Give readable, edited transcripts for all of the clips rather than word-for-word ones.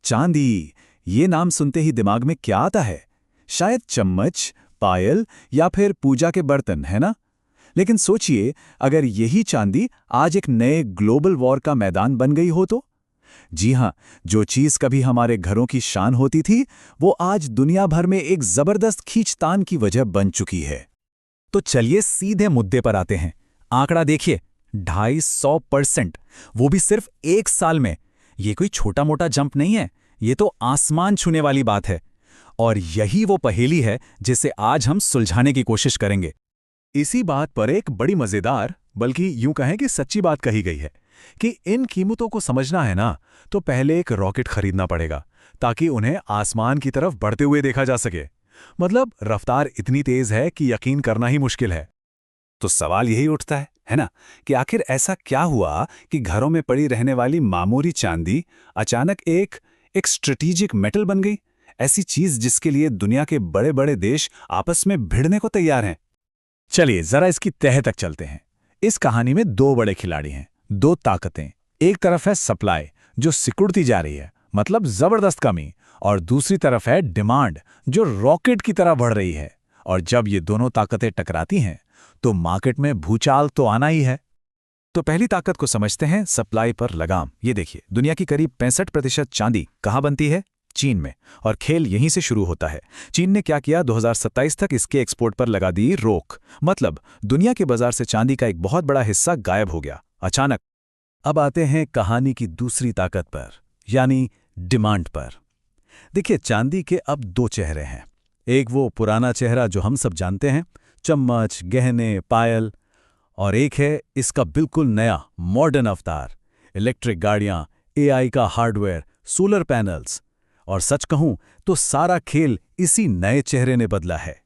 चांदी, ये नाम सुनते ही दिमाग में क्या आता है? शायद चम्मच, पायल या फिर पूजा के बर्तन, है ना? लेकिन सोचिए, अगर यही चांदी आज एक नए ग्लोबल वॉर का मैदान बन गई हो तो? जी हां, जो चीज कभी हमारे घरों की शान होती थी, वो आज दुनिया भर में एक जबरदस्त खींचतान की वजह बन चुकी है। तो चलिए सीधे मुद्दे पर आते हैं। आंकड़ा देखिए, 250%, वो भी सिर्फ एक साल में। ये कोई छोटा मोटा जंप नहीं है, ये तो आसमान छूने वाली बात है। और यही वो पहेली है जिसे आज हम सुलझाने की कोशिश करेंगे। इसी बात पर एक बड़ी मजेदार, बल्कि यूं कहें कि सच्ची बात कही गई है कि इन कीमतों को समझना है ना, तो पहले एक रॉकेट खरीदना पड़ेगा ताकि उन्हें आसमान की तरफ बढ़ते हुए देखा जा सके। मतलब रफ्तार इतनी तेज है कि यकीन करना ही मुश्किल है। तो सवाल यही उठता है ना, कि आखिर ऐसा क्या हुआ कि घरों में पड़ी रहने वाली मामूली चांदी अचानक एक स्ट्रेटेजिक मेटल बन गई, ऐसी चीज जिसके लिए दुनिया के बड़े बड़े देश आपस में भिड़ने को तैयार हैं। चलिए जरा इसकी तह तक चलते हैं। इस कहानी में दो बड़े खिलाड़ी हैं, दो ताकतें। एक तरफ है सप्लाई, जो सिकुड़ती जा रही है, मतलब जबरदस्त कमी, और दूसरी तरफ है डिमांड, जो रॉकेट की तरह बढ़ रही है। और जब ये दोनों ताकतें टकराती हैं तो मार्केट में भूचाल तो आना ही है। तो पहली ताकत को समझते हैं, सप्लाई पर लगाम। ये देखिए, दुनिया की करीब 65% चांदी कहाँ बनती है? चीन में। और खेल यहीं से शुरू होता है। चीन ने क्या किया? 2027 तक इसके एक्सपोर्ट पर लगा दी रोक। मतलब दुनिया के बाजार से चांदी का एक बहुत बड़ा हिस्सा गायब हो गया अचानक। अब आते हैं कहानी की दूसरी ताकत पर, यानी डिमांड पर। देखिए, चांदी के अब दो चेहरे हैं। एक वो पुराना चेहरा जो हम सब जानते हैं, चम्मच, गहने, पायल, और एक है इसका बिल्कुल नया मॉडर्न अवतार, इलेक्ट्रिक गाड़ियां, एआई का हार्डवेयर, सोलर पैनल्स। और सच कहूं तो सारा खेल इसी नए चेहरे ने बदला है।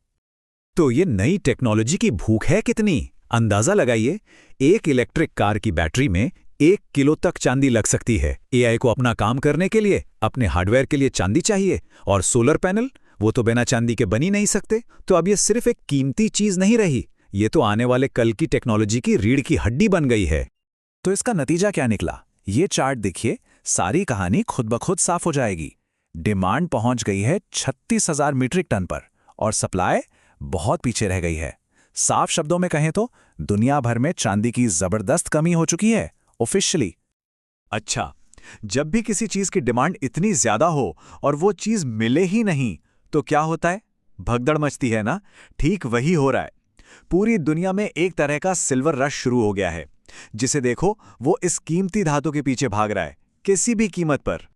तो ये नई टेक्नोलॉजी की भूख है कितनी? अंदाजा लगाइए, एक इलेक्ट्रिक कार की बैटरी में 1 किलो तक चांदी लग सकती है। एआई को अपना काम करने के लिए, अपने हार्डवेयर के लिए चांदी चाहिए। और सोलर पैनल, वो तो बिना चांदी के बन ही नहीं सकते। तो अब ये सिर्फ एक कीमती चीज नहीं रही, ये तो आने वाले कल की टेक्नोलॉजी की रीढ़ की हड्डी बन गई है। तो इसका नतीजा क्या निकला? ये चार्ट देखिए, सारी कहानी खुद ब खुद साफ हो जाएगी। डिमांड पहुंच गई है 36,000 मीट्रिक टन पर, और सप्लाई बहुत पीछे रह गई है। साफ शब्दों में कहें तो दुनिया भर में चांदी की जबरदस्त कमी हो चुकी है ऑफिशियली। अच्छा, जब भी किसी चीज की डिमांड इतनी ज्यादा हो और वो चीज मिले ही नहीं, तो क्या होता है? भगदड़ मचती है ना? ठीक वही हो रहा है। पूरी दुनिया में एक तरह का सिल्वर रश शुरू हो गया है। जिसे देखो वो इस कीमती धातु के पीछे भाग रहा है, किसी भी कीमत पर।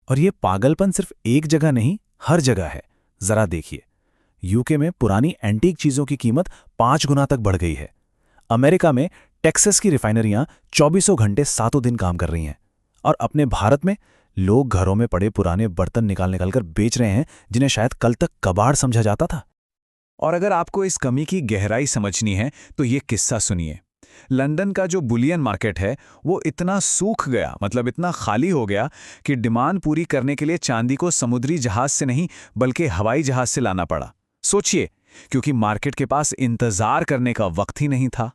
और ये पागलपन सिर्फ एक जगह नहीं, हर जगह है। जरा देखिए, यूके में पुरानी एंटीक चीजों की कीमत 5 गुना तक बढ़ गई है। अमेरिका में टेक्सास की रिफाइनरियां 24 घंटे 7 दिन काम कर रही हैं। और अपने भारत में लोग घरों में पड़े पुराने बर्तन निकाल कर बेच रहे हैं, जिन्हें शायद कल तक कबाड़ समझा जाता था। और अगर आपको इस कमी की गहराई समझनी है तो ये किस्सा सुनिए। लंदन का जो बुलियन मार्केट है वो इतना सूख गया, मतलब इतना खाली हो गया कि डिमांड पूरी करने के लिए चांदी को समुद्री जहाज से नहीं बल्कि हवाई जहाज से लाना पड़ा। सोचिए, क्योंकि मार्केट के पास इंतजार करने का वक्त ही नहीं था।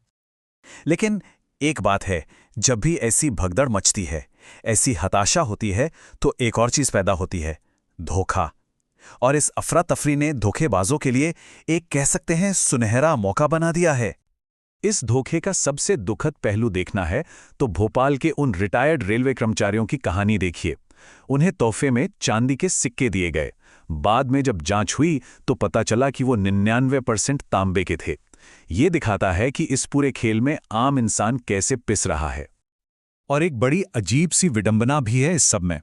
लेकिन एक बात है, जब भी ऐसी भगदड़ मचती है, ऐसी हताशा होती है, तो एक और चीज पैदा होती है, धोखा। और इस अफरा तफरी ने धोखेबाजों के लिए एक, कह सकते हैं, सुनहरा मौका बना दिया है। इस धोखे का सबसे दुखद पहलू देखना है तो भोपाल के उन रिटायर्ड रेलवे कर्मचारियों की कहानी देखिए। उन्हें तोहफे में चांदी के सिक्के दिए गए। बाद में जब जांच हुई तो पता चला कि वो 99% तांबे के थे। ये दिखाता है कि इस पूरे खेल में आम इंसान कैसे पिस रहा है। और एक बड़ी अजीब सी विडंबना भी है इस सब में।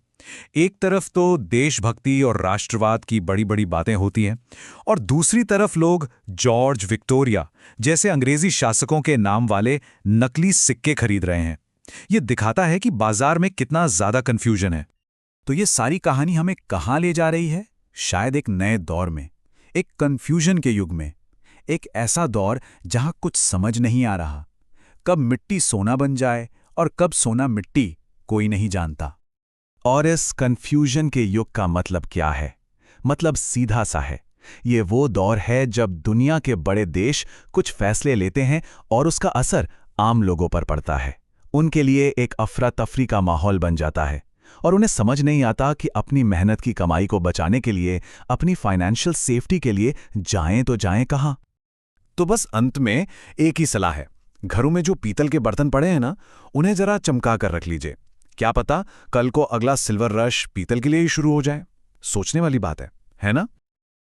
एक तरफ तो देशभक्ति और राष्ट्रवाद की बड़ी बड़ी बातें होती हैं, और दूसरी तरफ लोग जॉर्ज, विक्टोरिया जैसे अंग्रेजी शासकों के नाम वाले नकली सिक्के खरीद रहे हैं। ये दिखाता है कि बाजार में कितना ज्यादा कंफ्यूजन है। तो ये सारी कहानी हमें कहाँ ले जा रही है? शायद एक नए दौर में, एक कंफ्यूजन के युग में। एक ऐसा दौर जहां कुछ समझ नहीं आ रहा। कब मिट्टी सोना बन जाए और कब सोना मिट्टी, कोई नहीं जानता। और इस कंफ्यूजन के युग का मतलब क्या है? मतलब सीधा सा है, ये वो दौर है जब दुनिया के बड़े देश कुछ फैसले लेते हैं और उसका असर आम लोगों पर पड़ता है। उनके लिए एक अफरा तफरी का माहौल बन जाता है। और उन्हें समझ नहीं आता कि अपनी मेहनत की कमाई को बचाने के लिए, अपनी फाइनेंशियल सेफ्टी के लिए जाएं तो जाएं कहां। तो बस अंत में एक ही सलाह है, घरों में जो पीतल के बर्तन पड़े हैं ना, उन्हें जरा चमका कर रख लीजिए। क्या पता कल को अगला सिल्वर रश पीतल के लिए ही शुरू हो जाए। सोचने वाली बात है ना?